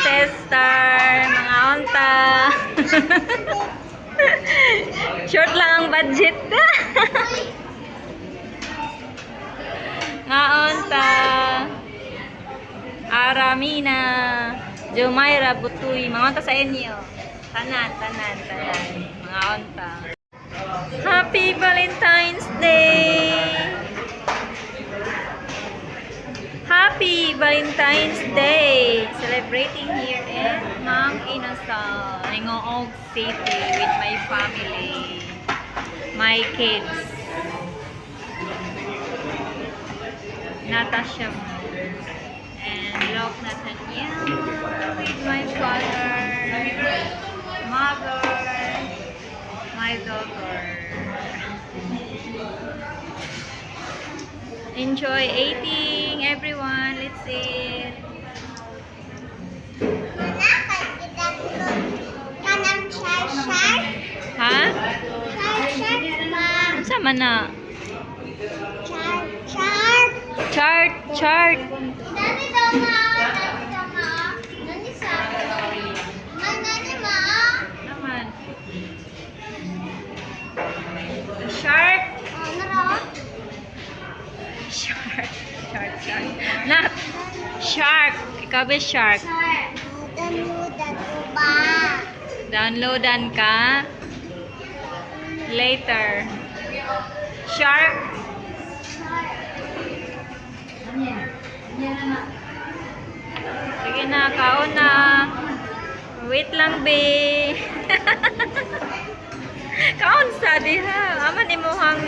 sister, mga onta. Short lang ang budget. Mga onta. Aramina, Jumaira, Butuy, mga onta sa inyo. Tanan. Mga onta. Happy Valentine's Day! Happy Valentine's Day! Celebrating here in Mang Inasal, Lingoog City with my family, my kids. Natasha and Lok Nathaniel with my father, mother, my daughter. Enjoy eating, everyone. Let's eat. Ha? Sama na. Chart. Naman. Shark. Shark. Not shark. Ikaw ba shark? Downloadan ka. Later. Shark. Sige na, kaon na. Wait lang, be. Kaon sa diha. Aman imuhang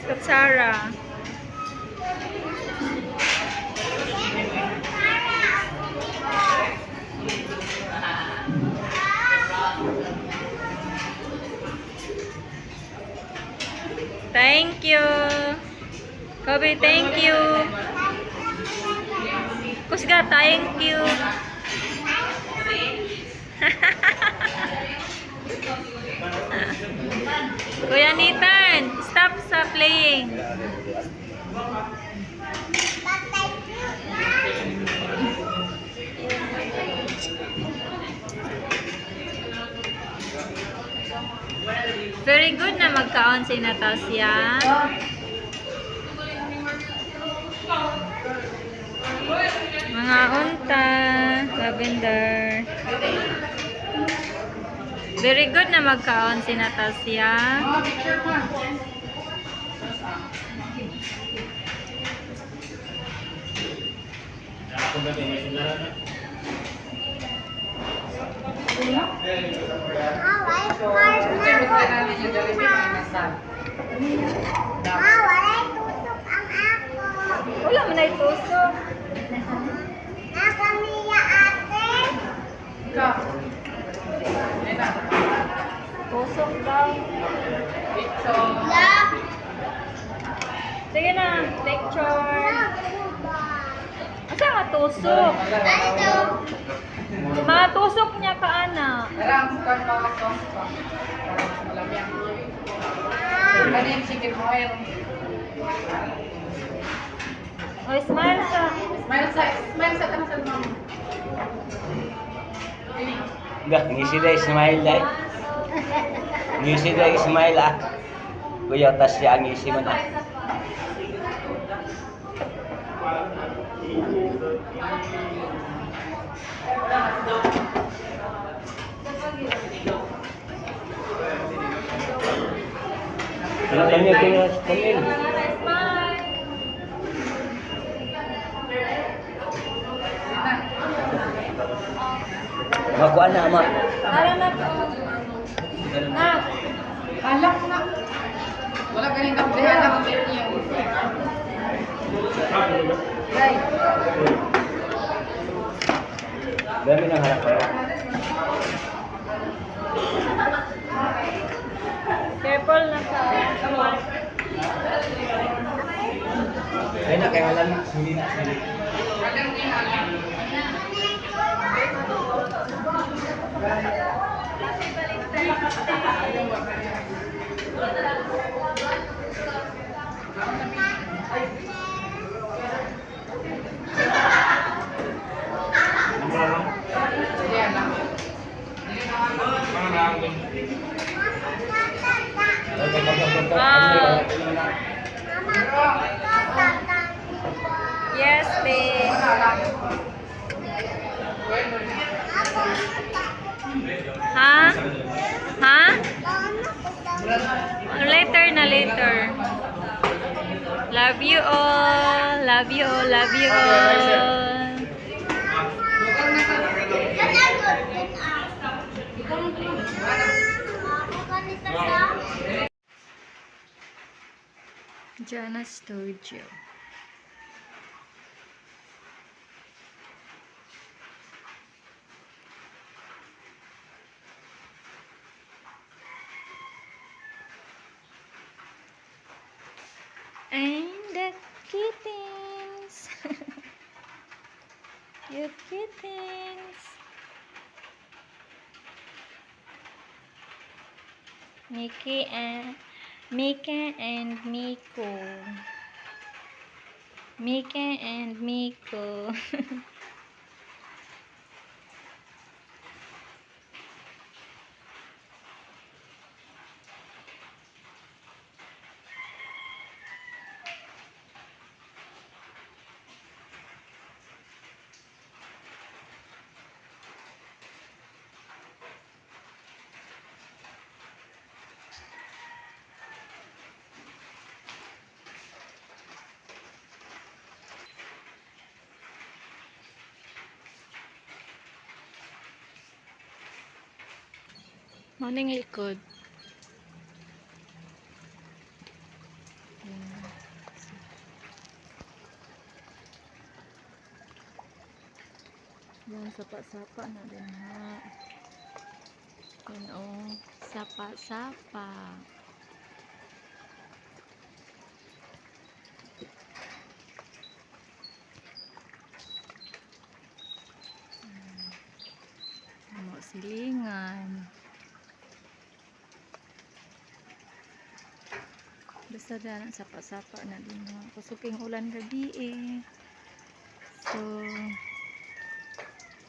kutsara. Thank you. Kobe, thank you. Kusga, thank you. Kuya Nathan, stop sa playing. Very good na magkaon si Natasha. Mga unta, lavender. Very good na magkaon si Natasha. Wala mo na itusok. Tusok daw. Sige na, picture. Asa nga tusok? Mga tusok niya ka, ana. Oh, smile sa tansal mo. Enggak, ngisi deh Ismail deh. Ngisi deh Ismail ah. Kuya tas siya ngisi man ah. Tanya Ismail. Makuha na, ama. Tara na po. Nak. Alak na. Wala galing kapihan na kami niyo. Right. Dami nang harap kayo. Careful na ka. Ay na, kaya alam hindi na. Love you all. Love you all. Love you all. Jana Studio. And the kittens. Cute kittens. Mika and Miko. Mika and Miko. Morning likod. Yan, sapa-sapa na din ha. Yan o, sapa-sapa. Silingan. Basta na sapa-sapa na din ha. Kusuking ulan gabi eh. So,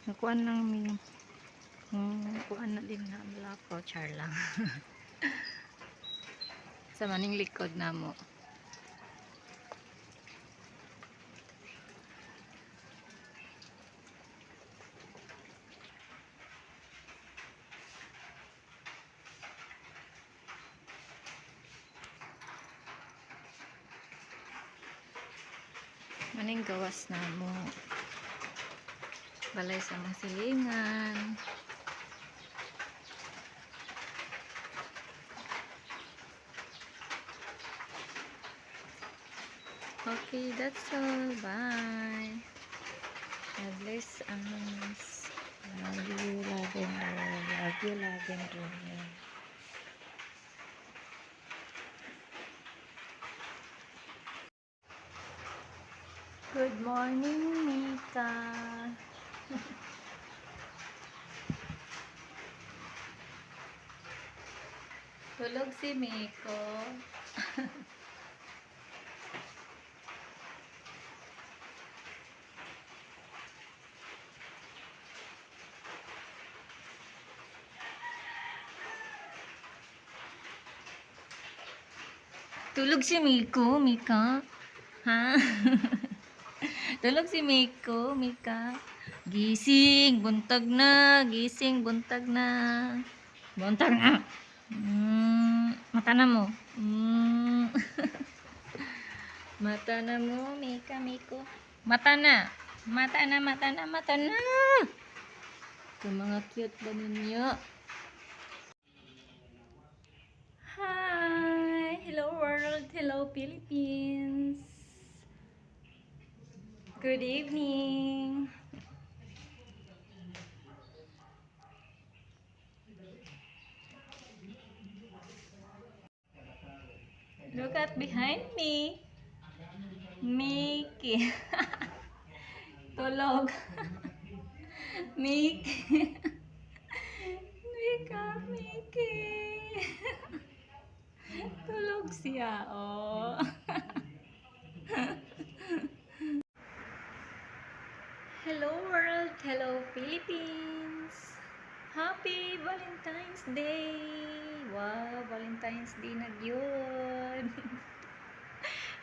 nakuan lang mi. Kuan na din na lapo, char lang. Sa maning likod na mo. Maning gawas na mo. Balay sa mga silingan. Okay, that's all. Bye. God bless us. Love you, Lavender. Love you, Lavender. Good morning, Mika. Tulog si Miko. Tulog si Miko, Mika. Ha? Tulog si Miko, Mika. Gising, buntag na. Gising, buntag na. Buntag na. Mata na mo. Mata na mo, Mika, Miko. Mata na. Mata na, mata na, mata na. Ito mga cute ba ninyo? Hi! Hello world! Hello Philippines! Good evening! Look at behind me! Mickey! Tulog! Mickey! Mika, Mickey! Tulog siya, oh! Hello world! Hello Philippines! Happy Valentine's Day! Wow! Valentine's Day na yun!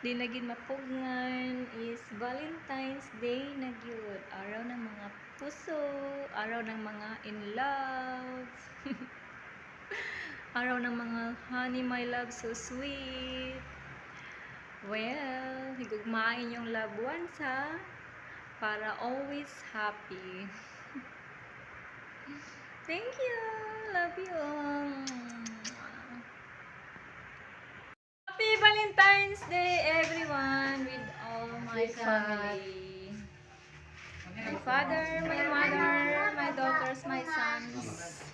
Di na gid mapugngan is Valentine's Day na yun. Araw ng mga puso, araw ng mga in love. Araw ng mga honey, my love, so sweet. Well, higugmain yung loved ones ha. Para always happy. Thank you. Love you. Happy Valentine's Day, everyone, with all my family. My father, my mother, my daughters, my sons,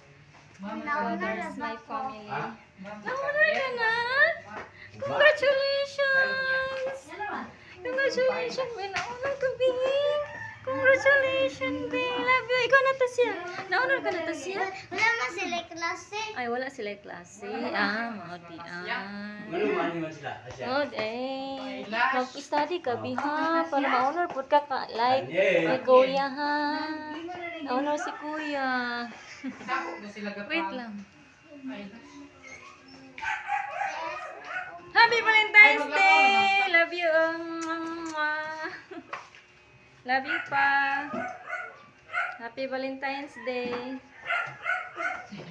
my brothers, my family. Nauna ka na? Congratulations! Congratulations, Be. Nauna ka, Be. Congratulations, Be. Love you. Ikaw na to siya. Nauna ka na to siya. Wala man sila klase. Ay, wala sila klase. Mga dian. Ano man naman sila? Asya. Oh, eh. Mag-study ka, Bi, ha? Para ma-honor po ka like kay Kuya, ha? Na-honor si Kuya. Wait lang. Happy Valentine's Day! Love you. Love you pa. Happy Valentine's Day.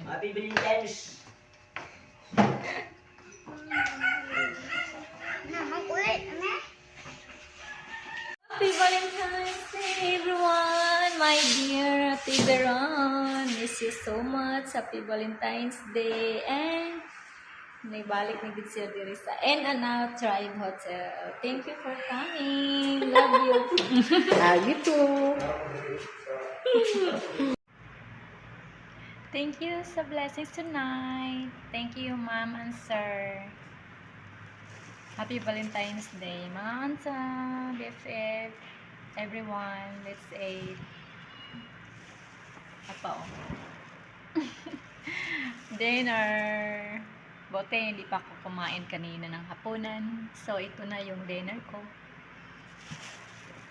Happy Valentine's. Mag-ulit, ano? Happy Valentine's Day, everyone! My dear Ate Veron, miss you so much. Happy Valentine's Day. And naibalik na gid siya diri sa N&Out Tribe Hotel. Thank you for coming. Love you. You too. Thank you sa blessings tonight. Thank you, Ma'am and Sir. Happy Valentine's Day, mga ansa, BFF, everyone. Let's eat. Apa oh. Dinner. Bote, hindi pa ako kumain kanina ng hapunan. So, ito na yung dinner ko.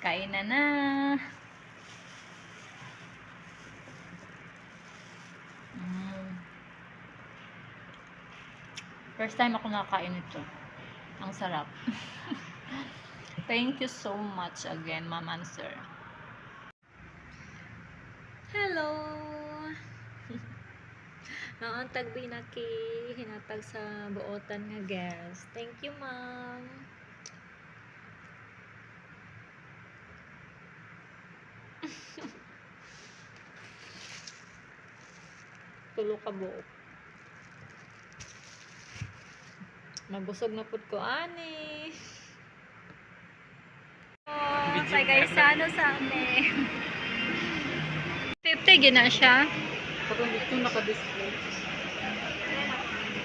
Kain na na. First time ako nakakain ito. Ang sarap. Thank you so much again, Ma'am and Sir. Hello! Naantag binaki, hinatag sa buotan nga guest. Thank you, Ma'am. Tulo ka buok. Nabusog na pud ko ani. Oh, sa guys, ano sa amin. 50 gina siya. Pagod ito naka-display.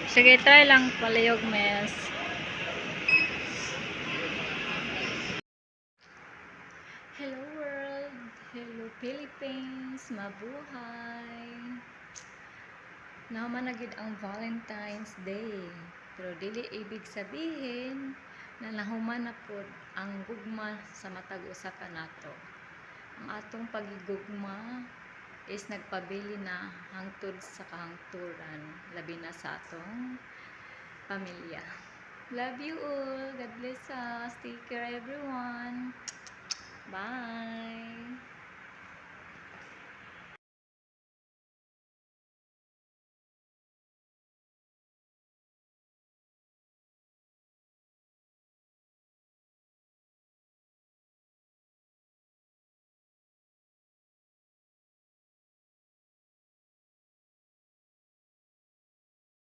Sige, try lang paliyog mes. Hello world. Hello Philippines. Mabuhay. Naman na gid ang Valentine's Day. Pero dili ibig sabihin na nahuman na pod ang gugma sa matag usa ka nato. Ang atong pagigugma is nagpabili na hangtod sa kahangturan, labi na sa atong pamilya. Love you all. God bless us. Take care everyone. Bye.